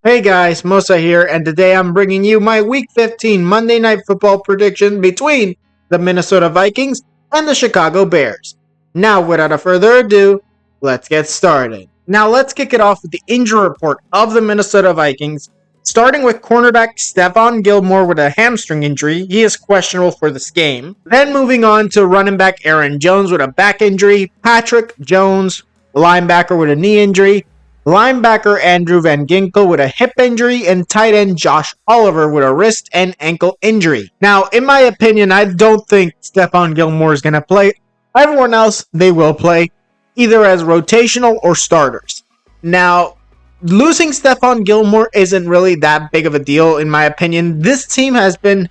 Hey guys, Mosa here, and today I'm bringing you my Week 15 Monday Night Football prediction between the Minnesota Vikings and the Chicago Bears. Now, without a further ado, let's get started. Now, let's kick it off with the injury report of the Minnesota Vikings, starting with cornerback Stephon Gilmore with a hamstring injury. He is questionable for this game. Then moving on to running back Aaron Jones with a back injury, Patrick Jones, linebacker with a knee injury, linebacker Andrew Van Ginkel with a hip injury, and tight end Josh Oliver with a wrist and ankle injury. Now, in my opinion, I don't think Stephon Gilmore is going to play. Everyone else, they will play, either as rotational or starters. Now, losing Stephon Gilmore isn't really that big of a deal, in my opinion. This team has been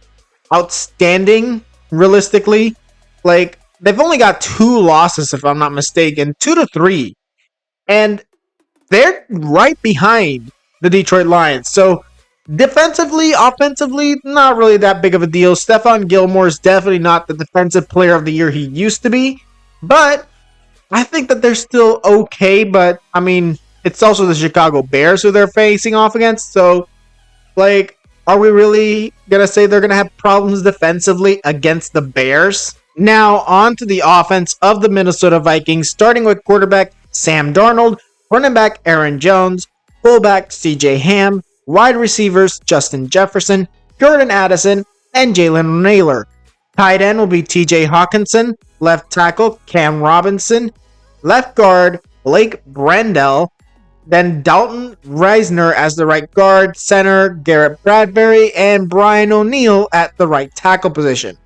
outstanding, realistically. They've only got 2 losses, if I'm not mistaken, 2 to 3. And they're right behind the Detroit Lions. So defensively, offensively, not really that big of a deal. Stephon Gilmore is definitely not the defensive player of the year he used to be. But I think that they're still okay. But, I mean, it's also the Chicago Bears who they're facing off against. So, are we really going to say they're going to have problems defensively against the Bears? Now, on to the offense of the Minnesota Vikings, starting with quarterback Sam Darnold, running back Aaron Jones, fullback CJ Ham, wide receivers Justin Jefferson, Jordan Addison, and Jalen Naylor. Tight end will be TJ Hawkinson, left tackle Cam Robinson, left guard Blake Brendel, then Dalton Reisner as the right guard, center Garrett Bradbury, and Brian O'Neill at the right tackle position.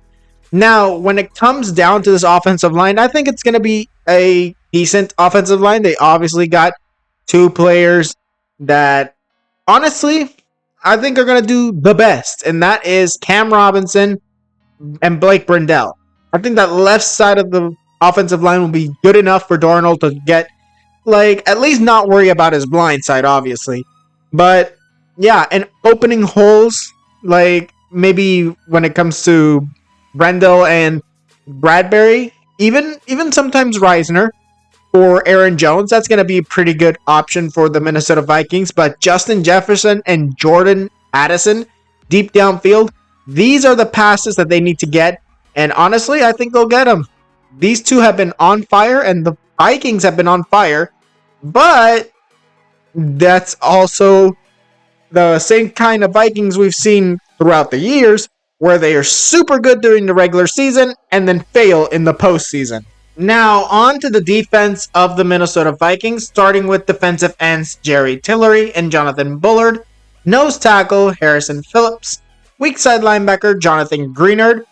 Now, when it comes down to this offensive line, I think it's going to be a decent offensive line. They obviously got 2 players that, honestly, I think are going to do the best, and that is Cam Robinson and Blake Brendel. I think that left side of the offensive line will be good enough for Darnold to get, at least not worry about his blind side, obviously. But, yeah, and opening holes, maybe when it comes to Brendel and Bradbury, even sometimes Reisner for Aaron Jones, that's going to be a pretty good option for the Minnesota Vikings. But Justin Jefferson and Jordan Addison, deep downfield, these are the passes that they need to get. And honestly, I think they'll get them. These two have been on fire, and the Vikings have been on fire. But that's also the same kind of Vikings we've seen throughout the years, where they are super good during the regular season and then fail in the postseason. Now, on to the defense of the Minnesota Vikings, starting with defensive ends Jerry Tillery and Jonathan Bullard, nose tackle Harrison Phillips, weak side linebacker Jonathan Greenard,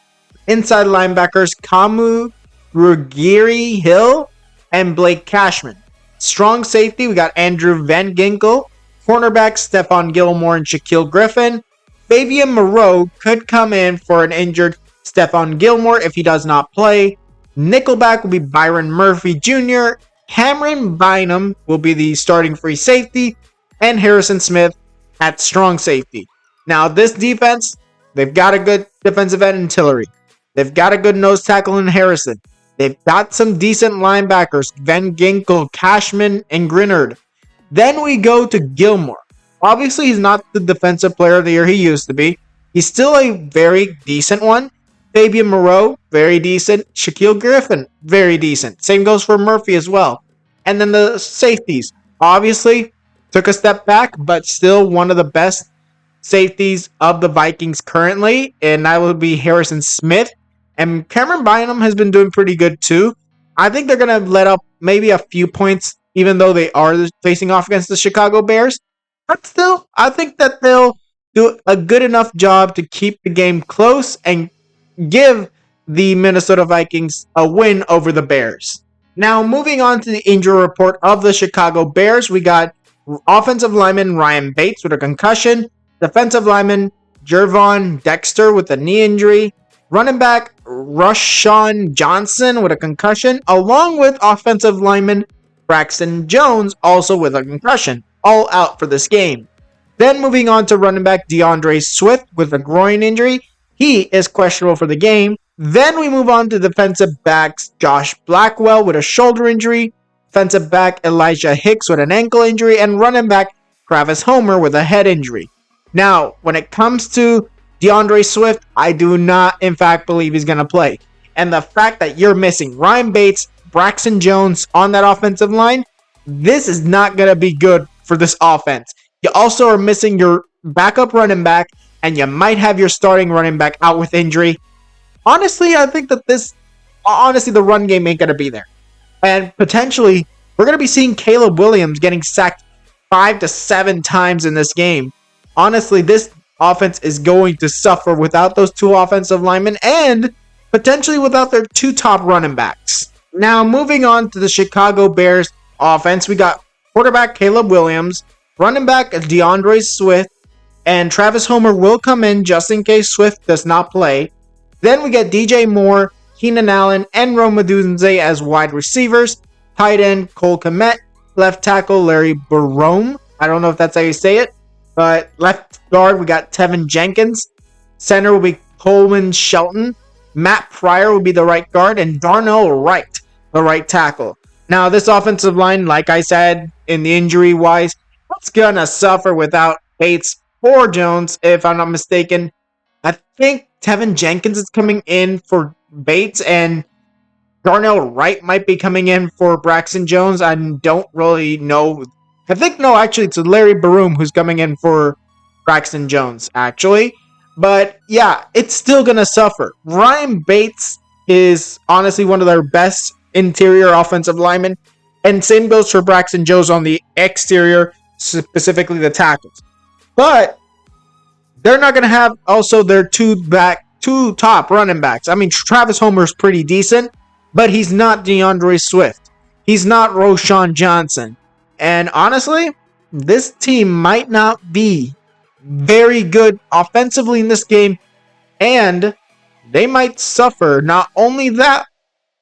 inside linebackers Kamu Ruggieri Hill and Blake Cashman. Strong safety, we got Andrew Van Ginkel, cornerbacks Stephon Gilmore and Shaquille Griffin. Fabian Moreau could come in for an injured Stephon Gilmore if he does not play. Nickelback will be Byron Murphy Jr. Cameron Bynum will be the starting free safety. And Harrison Smith at strong safety. Now, this defense, they've got a good defensive end in Tillery. They've got a good nose tackle in Harrison. They've got some decent linebackers, Van Ginkel, Cashman, and Greenard. Then we go to Gilmore. Obviously, he's not the defensive player of the year he used to be. He's still a very decent one. Fabian Moreau, very decent. Shaquille Griffin, very decent. Same goes for Murphy as well. And then the safeties. Obviously, took a step back, but still one of the best safeties of the Vikings currently. And that would be Harrison Smith. And Cameron Bynum has been doing pretty good too. I think they're going to let up maybe a few points, even though they are facing off against the Chicago Bears. But still, I think that they'll do a good enough job to keep the game close and give the Minnesota Vikings a win over the Bears. Now, moving on to the injury report of the Chicago Bears, we got offensive lineman Ryan Bates with a concussion, defensive lineman Jervon Dexter with a knee injury, running back Rashawn Johnson with a concussion, along with offensive lineman Braxton Jones also with a concussion, all out for this game. Then moving on to running back DeAndre Swift with a groin injury. He is questionable for the game. Then we move on to defensive backs Josh Blackwell with a shoulder injury, defensive back Elijah Hicks with an ankle injury, and running back Travis Homer with a head injury. Now, when it comes to DeAndre Swift, I do not, in fact, believe he's going to play. And the fact that you're missing Ryan Bates, Braxton Jones on that offensive line, this is not going to be good for this offense. You also are missing your backup running back, and you might have your starting running back out with injury. Honestly, I think that the run game ain't going to be there. And potentially, we're going to be seeing Caleb Williams getting sacked 5 to 7 times in this game. Honestly, this offense is going to suffer without those 2 offensive linemen and potentially without their 2 top running backs. Now, moving on to the Chicago Bears offense, we got quarterback Caleb Williams, running back DeAndre Swift, and Travis Homer will come in just in case Swift does not play. Then we get DJ Moore, Keenan Allen, and Rome Odunze as wide receivers. Tight end Cole Kmet, left tackle Larry Barome. I don't know if that's how you say it, but left guard we got Tevin Jenkins. Center will be Coleman Shelton. Matt Pryor will be the right guard, and Darnell Wright, the right tackle. Now, this offensive line, like I said, in the injury-wise, it's going to suffer without Bates or Jones, if I'm not mistaken. I think Tevin Jenkins is coming in for Bates, and Darnell Wright might be coming in for Braxton Jones. I don't really know. Actually, it's Larry Barome who's coming in for Braxton Jones, actually. But, yeah, it's still going to suffer. Ryan Bates is honestly one of their best interior offensive linemen, and same goes for Braxton Jones on the exterior, specifically the tackles. But they're not going to have also their 2 top running backs. I mean, Travis Homer's pretty decent, but he's not DeAndre Swift. He's not Roschon Johnson. And honestly, this team might not be very good offensively in this game, and they might suffer not only that,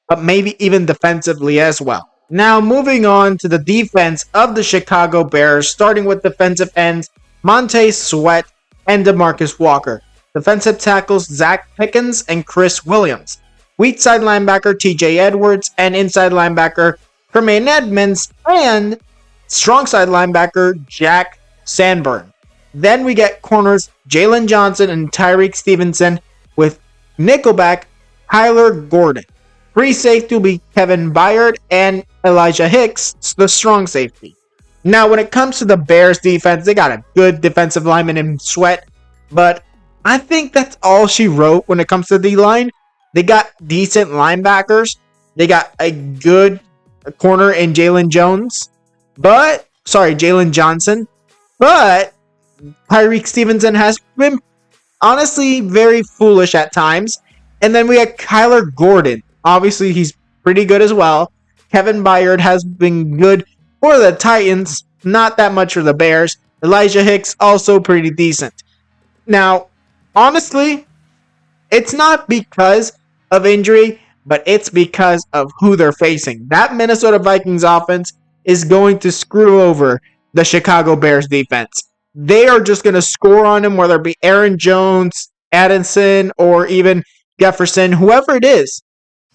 but maybe even defensively as well. Now, moving on to the defense of the Chicago Bears, starting with defensive ends Montez Sweat and DeMarcus Walker. Defensive tackles Zach Pickens and Chris Williams. Weak side linebacker TJ Edwards and inside linebacker Tremaine Edmonds and strong side linebacker Jack Sanborn. Then we get corners Jalen Johnson and Tyreek Stevenson with nickelback Kyler Gordon. Free safety will be Kevin Byard and Elijah Hicks, the strong safety. Now, when it comes to the Bears defense, they got a good defensive lineman in Sweat, but I think that's all she wrote when it comes to the line. They got decent linebackers. They got a good corner in Jalen Johnson. But Tyreek Stevenson has been honestly very foolish at times. And then we have Kyler Gordon. Obviously, he's pretty good as well. Kevin Byard has been good for the Titans, not that much for the Bears. Elijah Hicks also pretty decent. Now, honestly, it's not because of injury, but it's because of who they're facing. That Minnesota Vikings offense is going to screw over the Chicago Bears defense. They are just going to score on them, whether it be Aaron Jones, Addison, or even Jefferson, whoever it is.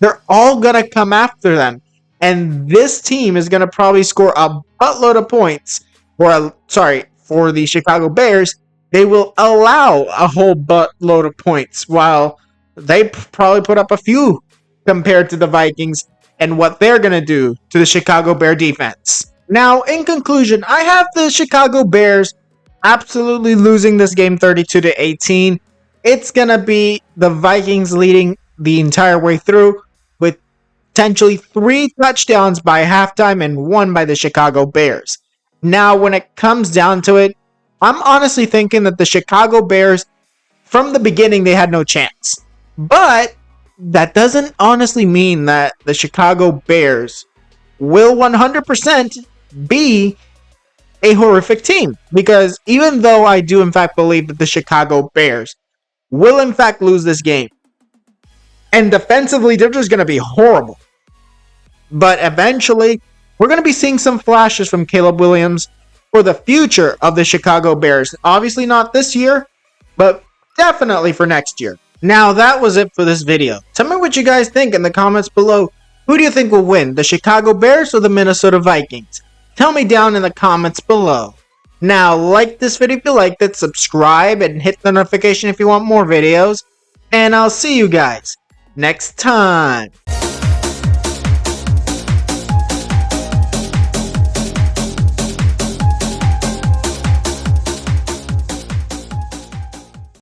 They're all going to come after them. And this team is going to probably score a buttload of points. For the Chicago Bears, they will allow a whole buttload of points, while they probably put up a few compared to the Vikings and what they're going to do to the Chicago Bear defense. Now, in conclusion, I have the Chicago Bears absolutely losing this game 32-18. It's going to be the Vikings leading the entire way through with potentially 3 touchdowns by halftime and 1 by the Chicago Bears. Now, when it comes down to it, I'm honestly thinking that the Chicago Bears, from the beginning, they had no chance. But that doesn't honestly mean that the Chicago Bears will 100% be a horrific team. Because even though I do in fact believe that the Chicago Bears will in fact lose this game, and defensively they're just going to be horrible. But eventually, we're going to be seeing some flashes from Caleb Williams for the future of the Chicago Bears. Obviously not this year, but definitely for next year. Now, that was it for this video. Tell me what you guys think in the comments below. Who do you think will win, the Chicago Bears or the Minnesota Vikings? Tell me down in the comments below. Now, like this video if you liked it, subscribe, and hit the notification if you want more videos. And I'll see you guys next time.